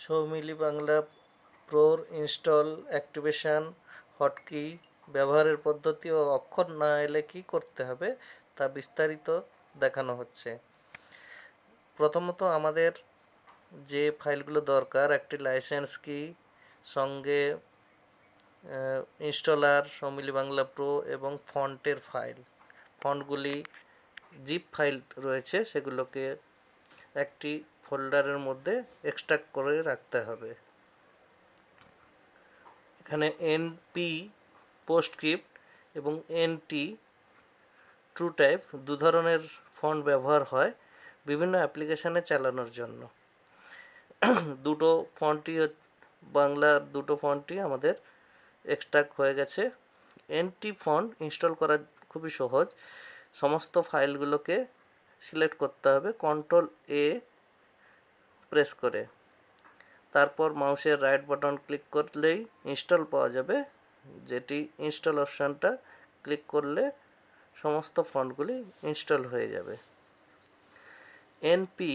Soumili Bangla প্রোর install activation hotkey ব্যবহারের পদ্ধতি ও অক্ষর না এলে কী করতে হবে তা বিস্তারিত দেখানো হচ্ছে। প্রথমত আমাদের যে ফাইলগুলো দরকার, একটি লাইসেন্স কি, সঙ্গে ইনস্টলার, সৌমিলি বাংলা প্রো এবং ফন্টের ফাইল। ফন্টগুলি জিপ ফাইল রয়েছে, সেগুলোকে একটি ফোল্ডারের মধ্যে এক্সট্রাক্ট করে রাখতে হবে। এখানে এনপি পোস্টস্ক্রিপ্ট এবং এনটি ট্রু টাইপ দু ধরনের ফন্ট ব্যবহার হয় বিভিন্ন অ্যাপ্লিকেশানে চালানোর জন্য। দুটো ফন্টই আমাদের এক্সট্রাক্ট হয়ে গেছে। এনটি ফন্ট ইনস্টল করা খুবই সহজ। সমস্ত ফাইলগুলোকে সিলেক্ট করতে হবে Ctrl+A প্রেস করে, তারপর মাউসের রাইট বাটন ক্লিক করলেই ইনস্টল পাওয়া যাবে, যেটি ইনস্টল অপশানটা ক্লিক করলে সমস্ত ফন্টগুলি ইনস্টল হয়ে যাবে। এনপি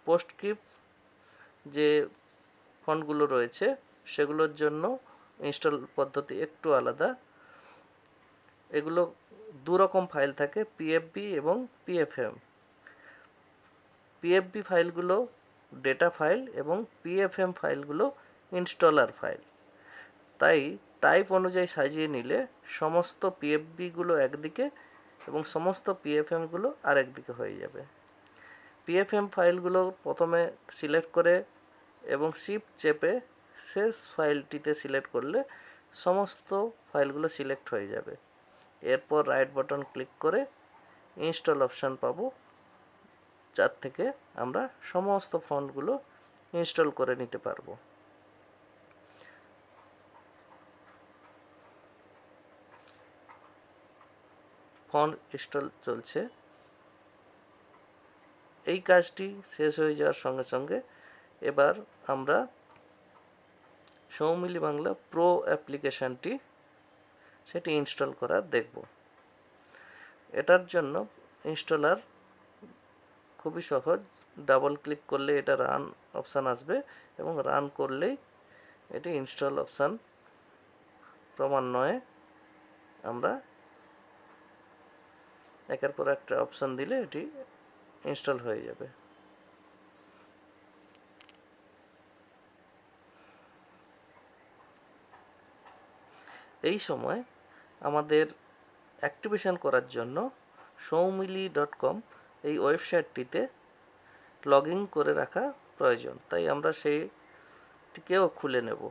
পোস্টস্ক্রিপ্ট যে ফন্টগুলো রয়েছে সেগুলোর জন্য ইনস্টল পদ্ধতি একটু আলাদা। এগুলো দু রকম ফাইল থাকে, পিএফবি এবং পিএফএম। পিএফবি ফাইলগুলো ডেটা ফাইল এবং পিএফএম ফাইলগুলো ইনস্টলার ফাইল। তাই টাইপ অনুযায়ী সাজিয়ে নিলে সমস্ত পিএফবিগুলো একদিকে এবং সমস্ত পিএফএমগুলো আরেকদিকে হয়ে যাবে। পিএফএম ফাইলগুলো প্রথমে সিলেক্ট করে এবং শিফট চেপে শেষ ফাইলটিতে সিলেক্ট করলে সমস্ত ফাইলগুলো সিলেক্ট হয়ে যাবে। এরপর রাইট বাটন ক্লিক করে ইনস্টল অপশান পাবো, যার থেকে আমরা সমস্ত ফন্টগুলো ইনস্টল করে নিতে পারবো। ফন্ট ইনস্টল চলছে। এই কাজটি শেষ হয়ে যাওয়ার সঙ্গে সঙ্গে এবার আমরা সৌমিলি বাংলা প্রো অ্যাপ্লিকেশানটি সেটি ইনস্টল করা দেখব। এটার জন্য ইনস্টলার খুবই সহজ। ডাবল ক্লিক করলে এটা রান অপশান আসবে এবং রান করলেই এটি ইনস্টল অপশান ক্রমান্বয়ে আমরা একের পর একটা অপশান দিলে এটি ইনস্টল হয়ে যাবে। এই সময় আমাদের অ্যাক্টিভেশন করার জন্য সৌমিলি.com এই ওয়েবসাইটটিতে লগ ইন করে রাখা প্রয়োজন, তাই আমরা সেইটিকেও খুলে নেব।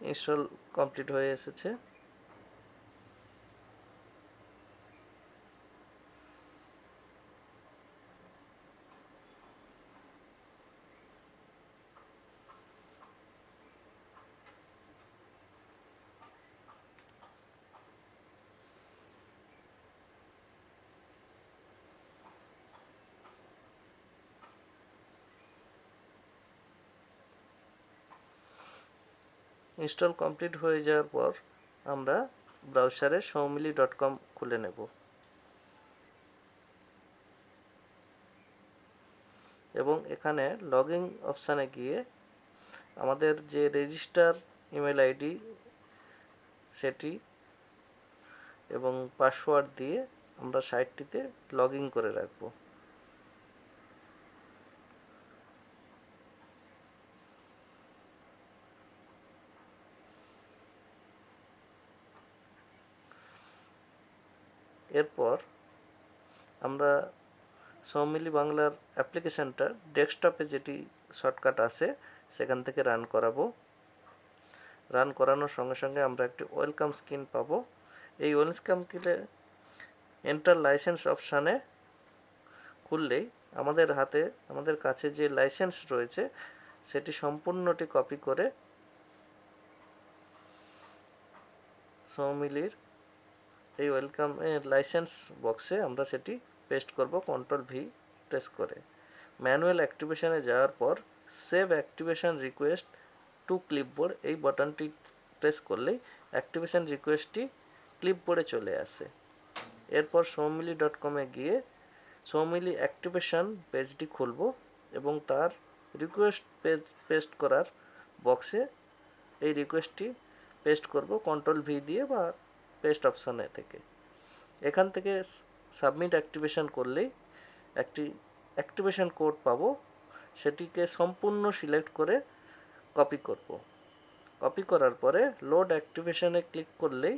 ইনস্টল কমপ্লিট হয়ে এসেছে। ইনস্টল কমপ্লিট হয়ে যাওয়ার পর আমরা ব্রাউজারে সৌমিলি.com খুলে নেব এবং এখানে লগ ইন অপশানে গিয়ে আমাদের যে রেজিস্টার ইমেল আইডি সেটি এবং পাসওয়ার্ড দিয়ে আমরা সাইটটিতে লগ ইন করে রাখব। এরপর আমরা সৌমিলি বাংলার অ্যাপ্লিকেশানটা ডেস্কটপে যেটি শর্টকাট আছে সেখান থেকে রান করাবো। রান করানোর সঙ্গে সঙ্গে আমরা একটি ওয়েলকাম স্ক্রিন পাবো। এই ওয়েলকাম স্ক্রিনে এন্টার লাইসেন্স অপশানে খুললেই আমাদের কাছে যে লাইসেন্স রয়েছে সেটি সম্পূর্ণটি কপি করে সৌমিলির এই ওয়েলকাম লাইসেন্স বক্সে আমরা সেটি পেস্ট করব Ctrl+V প্রেস করে। ম্যানুয়াল অ্যাক্টিভেশনে যাওয়ার পর save activation request to clipboard এই বাটনটি প্রেস করলেই অ্যাক্টিভেশন রিকোয়েস্টটি ক্লিপবোর্ডে চলে আসে। এরপর সৌমিলি.com-এ গিয়ে সৌমিলি অ্যাক্টিভেশন পেজটি খুলব এবং তার রিকোয়েস্ট পেস্ট করার বক্সে এই রিকোয়েস্টটি পেস্ট করব কন্ট্রোল-V দিয়ে বা পেস্ট অপশানে থেকে। এখান থেকে সাবমিট অ্যাক্টিভেশন করলেই একটি অ্যাক্টিভেশন কোড পাবো, সেটিকে সম্পূর্ণ সিলেক্ট করে কপি করব। কপি করার পরে লোড অ্যাক্টিভেশনে ক্লিক করলেই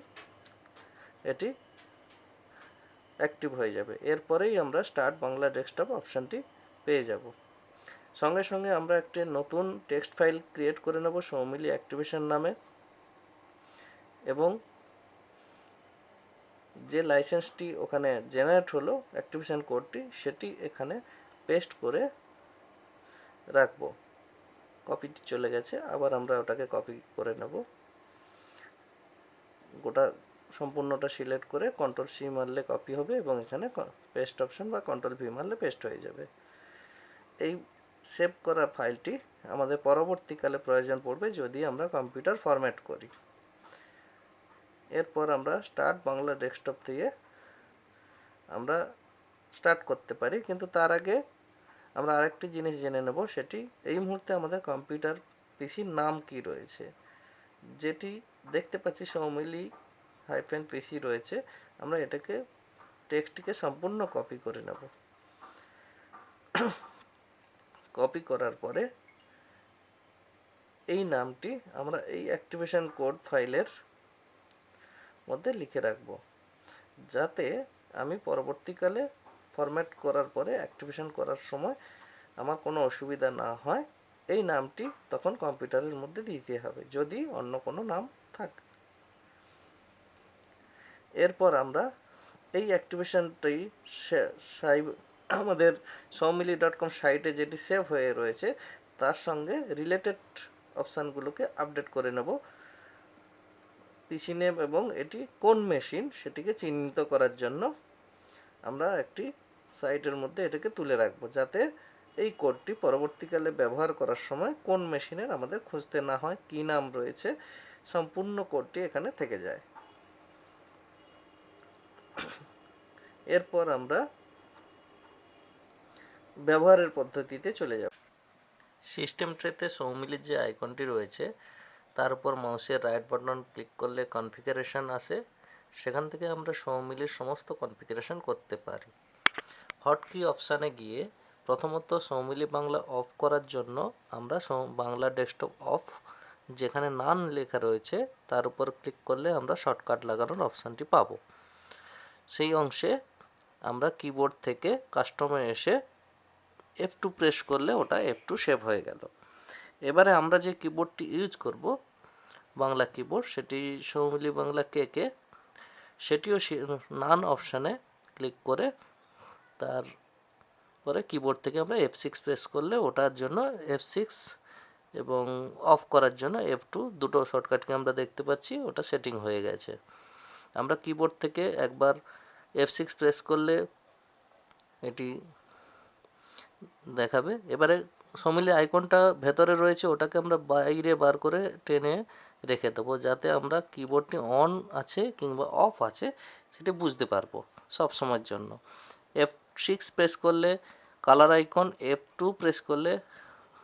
এটি অ্যাক্টিভ হয়ে যাবে। এরপরেই আমরা স্টার্ট বাংলা ডেস্কটপ অপশানটি পেয়ে যাব। সঙ্গে সঙ্গে আমরা একটি নতুন টেক্সট ফাইল ক্রিয়েট করে নেব সৌমিলি অ্যাক্টিভেশন নামে এবং যে লাইসেন্সটি ওখানে জেনারেট হলো অ্যাক্টিভেশন কোডটি সেটি এখানে পেস্ট করে রাখবো। কপিটি চলে গেছে, আবার আমরা ওটাকে কপি করে নেব। গোটা সম্পূর্ণটা সিলেক্ট করে কন্ট্রোল-C মারলে কপি হবে এবং এখানে পেস্ট অপশন বা কন্ট্রোল-V মারলে পেস্ট হয়ে যাবে। এই সেভ করা ফাইলটি আমাদের পরবর্তীকালে প্রয়োজন পড়বে যদি আমরা কম্পিউটার ফরম্যাট করি। এরপর আমরা স্টার্ট বাংলা ডেস্কটপ থেকে আমরা স্টার্ট করতে পারি, কিন্তু তার আগে আমরা আরেকটি জিনিস জেনে নেব, সেটি এই মুহূর্তে আমাদের কম্পিউটার পিসির নাম কি রয়েছে। যেটি দেখতে পাচ্ছি সৌমিলি -PC রয়েছে, আমরা এটাকে টেক্সটটিকে সম্পূর্ণ কপি করে নেব। কপি করার পরে এই নামটি আমরা এই অ্যাক্টিভেশন কোড ফাইলের মধ্যে লিখে রাখব, যাতে আমি পরবর্তীকালে ফরম্যাট করার পরে অ্যাক্টিভেশন করার সময় আমার কোনো অসুবিধা না হয়। এই নামটি তখন কম্পিউটারের মধ্যে দিতে হবে যদি অন্য কোনো নাম থাকে। এরপর আমরা এই অ্যাক্টিভেশনটি আমাদের সৌমিলি.com সাইটে যেটি সেভ হয়ে রয়েছে তার সঙ্গে রিলেটেড অপশানগুলোকে আপডেট করে নেব। পিসি নেম এবং এটি কোন মেশিন সেটিকে চিহ্নিত করার জন্য আমরা একটি সাইটের মধ্যে এটাকে তুলে রাখবো, যাতে এই কোডটি পরবর্তীকালে ব্যবহার করার সময় কোন মেশিনের আমাদের খুঁজতে না হয়, কী নাম রয়েছে, সম্পূর্ণ কোডটি এখানে থেকে যায়। এরপর আমরা ব্যবহারের পদ্ধতিতে চলে যাব। সিস্টেম ট্রেতে সৌমিলির যে আইকনটি রয়েছে তার উপর মাউসের রাইট বাটন ক্লিক করলে কনফিগারেশন আসে, সেখান থেকে আমরা সৌমিলির সমস্ত কনফিগারেশন করতে পারি। হটকি অপশানে গিয়ে প্রথমত সৌমিলি বাংলা অফ করার জন্য আমরা বাংলা ডেস্কটপ অফ যেখানে নান লেখা রয়েছে তার উপর ক্লিক করলে আমরা শর্টকাট লাগানোর অপশানটি পাবো। সেই অংশে আমরা কিবোর্ড থেকে কাস্টমে এসে F2 প্রেস করলে ওটা F2 সেভ হয়ে গেল। এবারে আমরা যে কিবোর্ডটি ইউজ করব বাংলা কিবোর্ড, সেটি সৌমিলি বাংলা KK, সেটিও নান অপশানে ক্লিক করে তারপরে কিবোর্ড থেকে আমরা F6 প্রেস করলে ওটার জন্য F6 এবং অফ করার জন্য F2 দুটো শর্টকাটকে আমরা দেখতে পাচ্ছি, ওটা সেটিং হয়ে গেছে। আমরা কিবোর্ড থেকে একবার F6 প্রেস করলে এটি দেখাবে। এবারে সৌমিলি আইকনটা ভেতরে রয়েছে, ওটাকে আমরা বাইরে বার করে টেনে রেখে দেবো, যাতে আমরা কিবোর্ডটি অন আছে কিংবা অফ আছে সেটি বুঝতে পারবো সব সময়ের জন্য। F6 প্রেস করলে কালার আইকন, F2 প্রেস করলে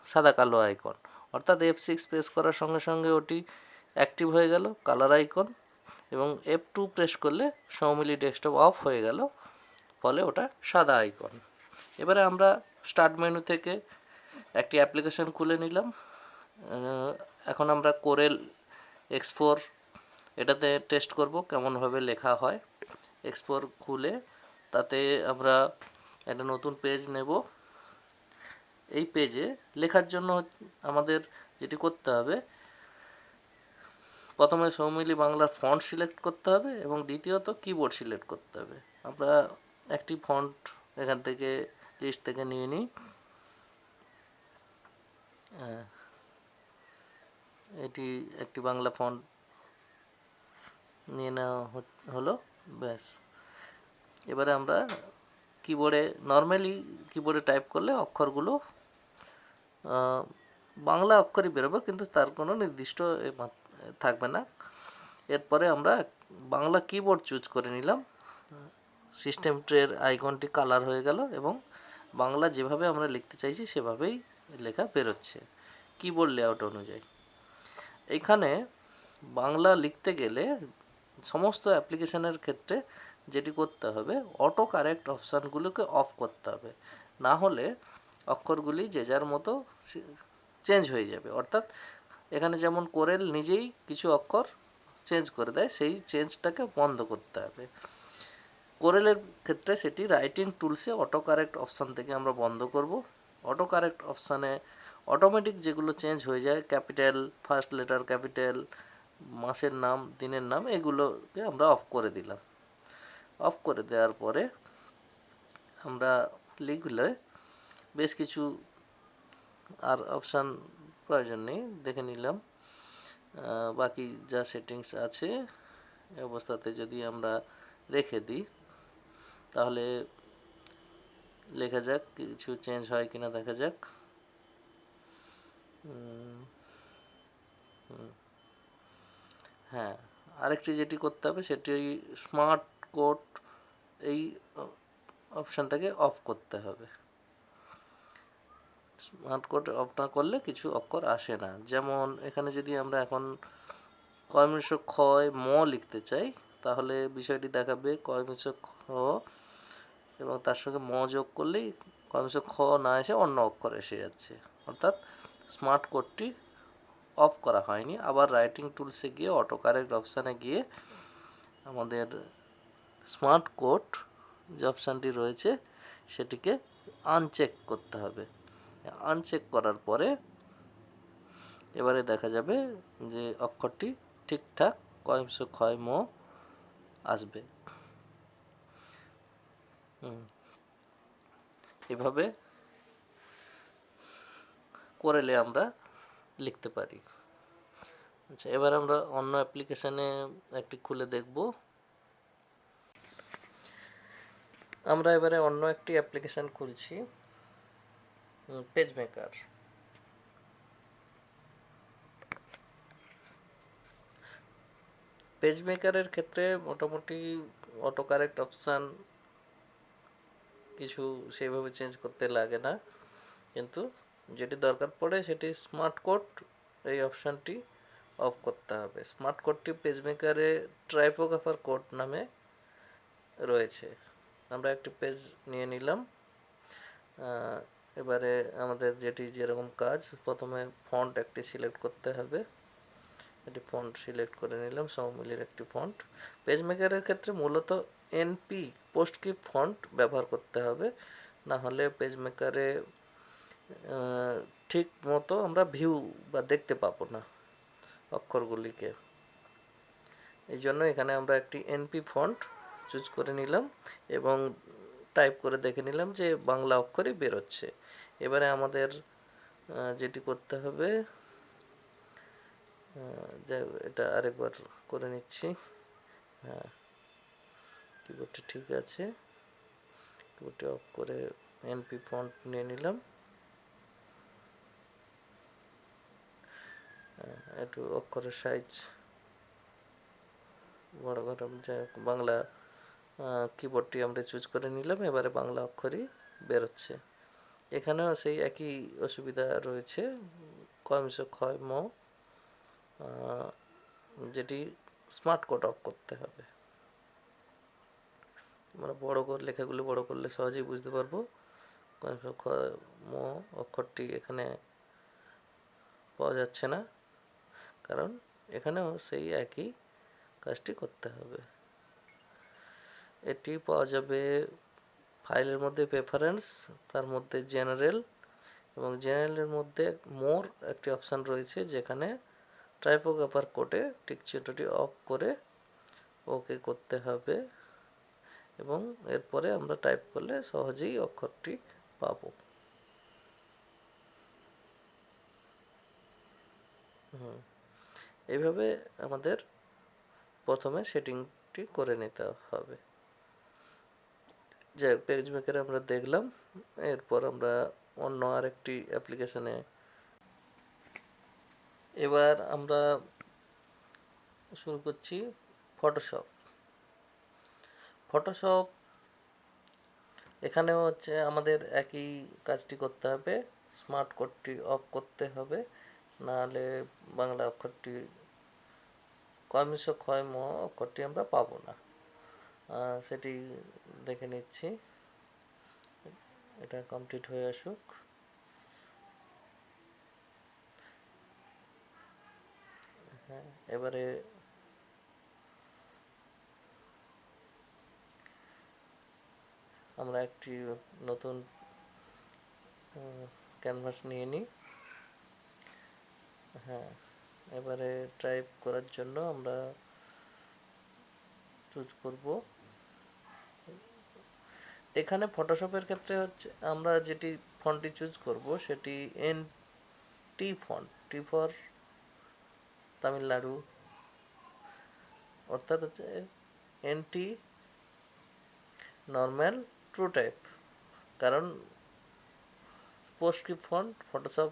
সাদা কালো আইকন, অর্থাৎ F6 প্রেস করার সঙ্গে সঙ্গে ওটি অ্যাক্টিভ হয়ে গেল কালার আইকন, এবং F2 প্রেস করলে সৌমিলি ডেস্কটপ অফ হয়ে গেল, ফলে ওটা সাদা আইকন। এবারে আমরা স্টার্ট মেনু থেকে একটি অ্যাপ্লিকেশন খুলে নিলাম। এখন আমরা কোরেল X4 এটাতে টেস্ট করব কেমনভাবে লেখা হয়। X4 খুলে তাতে আমরা একটা নতুন পেজ নেব। এই পেজে লেখার জন্য আমাদের যেটি করতে হবে, প্রথমে সৌমিলি বাংলার ফন্ট সিলেক্ট করতে হবে এবং দ্বিতীয়ত কিবোর্ড সিলেক্ট করতে হবে। আমরা একটি ফন্ট এখান থেকে লিস্ট থেকে নিয়ে নিই। এটি একটি বাংলা ফন্ট নিয়ে নেওয়া হলো, ব্যাস। এবারে আমরা কিবোর্ডে নর্মালি কিবোর্ডে টাইপ করলে অক্ষরগুলো বাংলা অক্ষরই বেরোবে, কিন্তু তার কোনো নির্দিষ্ট থাকবে না। এরপরে আমরা বাংলা কিবোর্ড চুজ করে নিলাম। সিস্টেম ট্রের আইকনটি কালার হয়ে গেল এবং বাংলা যেভাবে আমরা লিখতে চাইছি সেভাবেই লেখা বেরোচ্ছে কিবোর্ড লেআউট অনুযায়ী। এইখানে বাংলা লিখতে গেলে সমস্ত অ্যাপ্লিকেশনের ক্ষেত্রে যেটি করতে হবে, অটো কারেক্ট অপশানগুলোকে অফ করতে হবে, না হলে অক্ষরগুলি যে যার মতো চেঞ্জ হয়ে যাবে। অর্থাৎ এখানে যেমন কোরেল নিজেই কিছু অক্ষর চেঞ্জ করে দেয়, সেই চেঞ্জটাকে বন্ধ করতে হবে। কোরেলের ক্ষেত্রে সেটি রাইটিং টুলসে অটো কারেক্ট অপশান থেকে আমরা বন্ধ করব। অটো কারেক্ট অপশানে অটোমেটিক যেগুলো চেঞ্জ হয়ে যায়, ক্যাপিটাল, ফার্স্ট লেটার ক্যাপিটাল, মাসের নাম, দিনের নাম, এগুলোকে আমরা অফ করে দিলাম। অফ করে দেওয়ার পরে আমরা লিখলে বেশ কিছু আর অপশান প্রয়োজন নেই, দেখে নিলাম। বাকি যা সেটিংস আছে এই অবস্থাতে যদি আমরা রেখে দিই তাহলে লেখা যাক, কিছু চেঞ্জ হয় কিনা দেখা যাক। হ্যাঁ, আরেকটি যেটি করতে হবে সেটি স্মার্ট কোড, এই অপশানটাকে অফ করতে হবে। স্মার্ট কোড অফ না করলে কিছু অক্ষর আসে না। যেমন এখানে যদি আমরা এখন কয়মিশ ক্ষয় ম লিখতে চাই তাহলে বিষয়টি দেখাবে কয়মিশ খ এবং তার সঙ্গে ম যোগ করলেই কয়মিশ খ না এসে অন্য অক্ষর এসে যাচ্ছে, অর্থাৎ স্মার্ট কোডটি অফ করা হয়নি। আবার রাইটিং টুলসে গিয়ে অটো কারেক্ট অপশানে গিয়ে আমাদের স্মার্ট কোড যে অপশানটি রয়েছে সেটিকে আনচেক করতে হবে। আনচেক করার পরে এবারে দেখা যাবে যে অক্ষরটি ঠিকঠাক কয়মিশ ক্ষয় ম আসবে। এভাবে কোরেলে আমরা লিখতে পারি। আচ্ছা, এবার আমরা অন্য অ্যাপ্লিকেশানে একটি খুলে দেখব। আমরা এবারে অন্য একটি অ্যাপ্লিকেশান খুলছি, পেজ মেকার। পেজ মেকারের ক্ষেত্রে মোটামুটি অটো কারেক্ট অপশান কিছু সেইভাবে চেঞ্জ করতে লাগে না, কিন্তু যেটি দরকার পড়ে সেটি স্মার্ট কোড, এই অপশানটি অফ করতে হবে। স্মার্ট কোডটি পেজ মেকারে ট্রাইপোগ্রাফার কোড নামে রয়েছে। আমরা একটি পেজ নিয়ে নিলাম। এবারে আমাদের যেটি যেরকম কাজ, প্রথমে ফন্ট একটি সিলেক্ট করতে হবে। এটি ফন্ট সিলেক্ট করে নিলাম, সৌমিলির একটি ফন্ট। পেজ মেকারের ক্ষেত্রে মূলত এনপি পোস্টস্ক্রিপ্ট ফন্ট ব্যবহার করতে হবে, না হলে পেজ মেকারে ঠিক মতো আমরা ভিউ বা দেখতে পাবো না অক্ষরগুলিকে। এই জন্য এখানে আমরা একটি এনপি ফন্ট চুজ করে নিলাম এবং টাইপ করে দেখে নিলাম যে বাংলা অক্ষরই বেরোচ্ছে। এবারে আমাদের যেটি করতে হবে, এটা আরেকবার করে নিচ্ছি। হ্যাঁ, কিবোর্ডটি ঠিক আছে, কিবোর্ডটি অফ করে এনপি ফন্ট নিয়ে নিলাম। একটু অক্ষরের সাইজ বড় করে বাংলা কিবোর্ডটি আমরা চুজ করে নিলাম। এবারে বাংলা অক্ষরই বেরোচ্ছে। এখানেও সেই একই অসুবিধা রয়েছে, কয়মিশ ক্ষয় ম, যেটি স্মার্ট কোড অফ করতে হবে। আমরা বড় করে লেখাগুলো বড় করলে সহজেই বুঝতে পারবো। কয়মিশ ক্ষয় ম অক্ষরটি এখানে পাওয়া যাচ্ছে না, কারণ এখানেও সেই একই কাজটি করতে হবে। এটি পাওয়া যাবে ফাইলের মধ্যে প্রেফারেন্স, তার মধ্যে জেনারেল, এবং জেনারেলের মধ্যে মোর একটি অপশান রয়েছে যেখানে ট্রাইপোগ্রাফার কোডে টিক চিহ্নটি অফ করে ওকে করতে হবে এবং এরপরে আমরা টাইপ করলে সহজেই অক্ষরটি পাবো। এইভাবে আমাদের প্রথমে সেটিংটি করে নিতে হবে। যে পেজ মেকারে আমরা দেখলাম। এরপর আমরা অন্য আরেকটি অ্যাপ্লিকেশানে এবার আমরা শুরু করছি ফটোশপ। ফটোশপ এখানেও হচ্ছে আমাদের একই কাজটি করতে হবে, স্মার্ট কোডটি অফ করতে হবে, নাহলে বাংলা অক্ষরটি কয়মিশ ক্ষয় ম অক্ষরটি আমরা পাবো না। সেটি দেখে নিচ্ছি, এটা কমপ্লিট হয়ে আসুক। হ্যাঁ, এবারে আমরা একটি নতুন ক্যানভাস নিয়ে নিই। হ্যাঁ, এবারে টাইপ করার জন্য আমরা চুজ করব। এখানে ফটোশপের ক্ষেত্রে হচ্ছে আমরা যেটি ফন্টটি চুজ করব সেটি NT font, T for Tamil Nadu, অর্থাৎ হচ্ছে NT নর্মাল ট্রু টাইপ। কারণ পোস্টস্ক্রিপ্ট ফন্ট ফটোশপ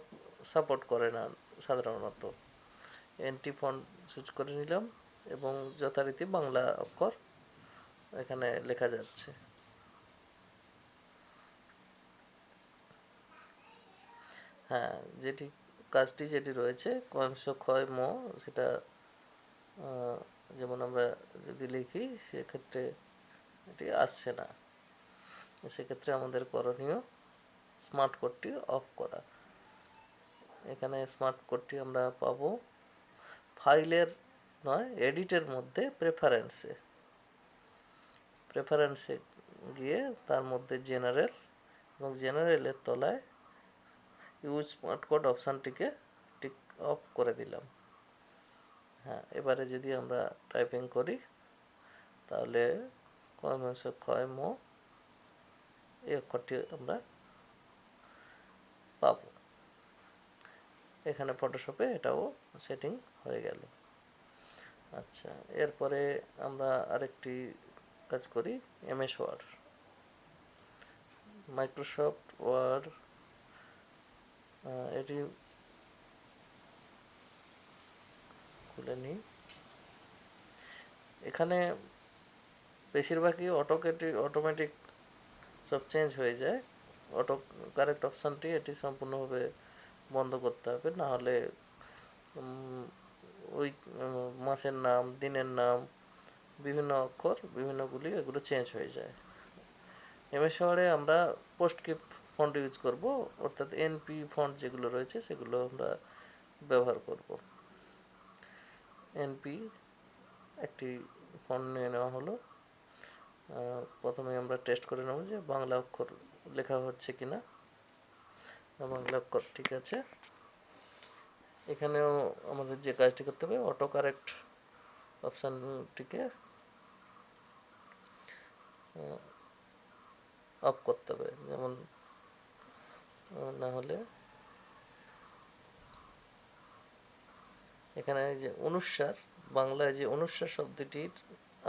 সাপোর্ট করে না সাধারণত। NT ফন্ট চুজ করে নিলাম এবং যথারীতি বাংলা অক্ষর এখানে লেখা যাচ্ছে। হ্যাঁ, কাজটি যেটি রয়েছে কংস ক্ষয় ম, সেটা যেমন আমরা যদি লিখি সেক্ষেত্রে এটি আসছে না। সেক্ষেত্রে আমাদের করণীয় স্মার্ট কোডটি অফ করা। এখানে স্মার্ট কোডটি আমরা পাবো ফাইলের নয়, এডিটের মধ্যে প্রেফারেন্সে গিয়ে তার মধ্যে জেনারেল, এবং জেনারেলের তলায় ইউজ স্মার্ট কোড অপশানটিকে টিক অফ করে দিলাম। হ্যাঁ, এবারে যদি আমরা টাইপিং করি তাহলে ক্ষয় ম এই অক্ষরটি আমরা পাব। এখানে ফটোশপে এটাও সেটিং হয়ে গেল। আচ্ছা, এরপরে আমরা আরেকটি কাজ করি, MS ওয়ার্ড, মাইক্রোসফট ওয়ার্ড। এটি খুলে নিই। এখানে বেশিরভাগই অটোমেটিক সব চেঞ্জ হয়ে যায়। অটো কারেক্ট অপশানটি এটি সম্পূর্ণভাবে বন্ধ করতে হবে, নাহলে ওই মাসের নাম, দিনের নাম, বিভিন্ন অক্ষর বিভিন্নগুলি এগুলো চেঞ্জ হয়ে যায়। MS ওয়ার্ডে আমরা পোস্টস্ক্রিপ্ট ফন্ট ইউজ করব, অর্থাৎ NP ফন্ট যেগুলো রয়েছে সেগুলো আমরা ব্যবহার করব। NP একটি ফন্ট নিয়ে নেওয়া হলো। প্রথমে আমরা টেস্ট করে নেব যে বাংলা অক্ষর লেখা হচ্ছে কিনা। বাংলা অক্ষর ঠিক আছে। এখানেও আমাদের যে কাজটি করতে হবে, অটো কারেক্ট অপশানটিকে অফ করতে হবে, যেমন না হলে এখানে যে অনুস্বার, বাংলায় যে অনুস্বার শব্দটি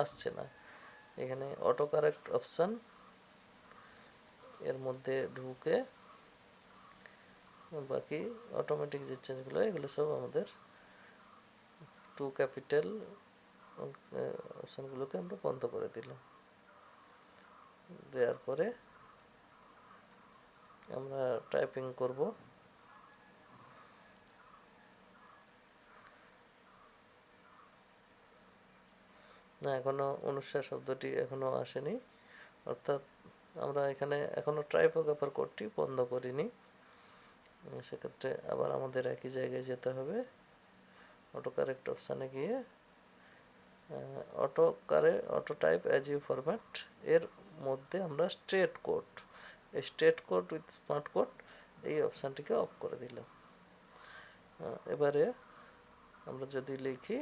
আসছে না। এখানে অটো কারেক্ট অপশান এর মধ্যে ঢুকে বাকি অটোমেটিক যে চেঞ্জগুলো এগুলো সব আমাদের টু ক্যাপিটাল অপশানগুলোকে আমরা বন্ধ করে দিলাম। দেওয়ার পরে আমরা টাইপিং করব। না, এখনও অনুস্বার শব্দটি এখনও আসেনি, অর্থাৎ আমরা এখানে এখনও ট্রাইপোগ্রাফার কোডটি বন্ধ করিনি। সেক্ষেত্রে আবার আমাদের একই জায়গায় যেতে হবে, অটো কারেক্ট অপশানে গিয়ে auto type as you format এর মধ্যে আমরা straight code with smart code এই অপশানটিকে অফ করে দিলাম। এবারে আমরা যদি লিখি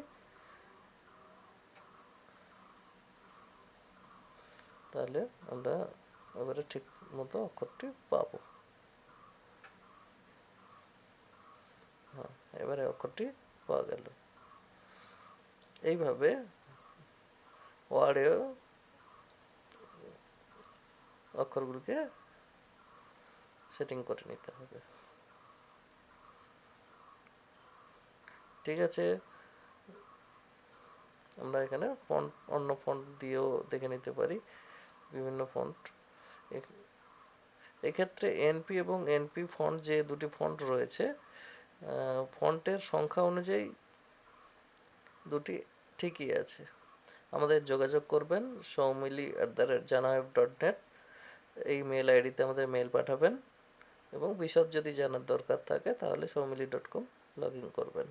তাহলে আমরা এবারে ঠিক মতো অক্ষরটি পাবো। হ্যাঁ, এবারে অক্ষরটি পাওয়া গেল। এইভাবে ওয়ার্ডেও অক্ষরগুলোকে সেটিং করে নিতে হবে। ঠিক আছে, আমরা এখানে ফন্ট অন্য ফন্ট দিয়েও দেখে নিতে পারি, বিভিন্ন ফন্ট। এক্ষেত্রে এনপি এবং এনপি ফন্ট, যে দুটি ফন্ট রয়েছে, ফন্টের সংখ্যা অনুযায়ী দুটি ঠিকই আছে। আমাদের যোগাযোগ করবেন soumili@janaweb.net, এই মেল আইডিতে আমাদের মেল পাঠাবেন এবং বিশদ যদি জানার দরকার থাকে তাহলে soumili.com লগ ইন করবেন।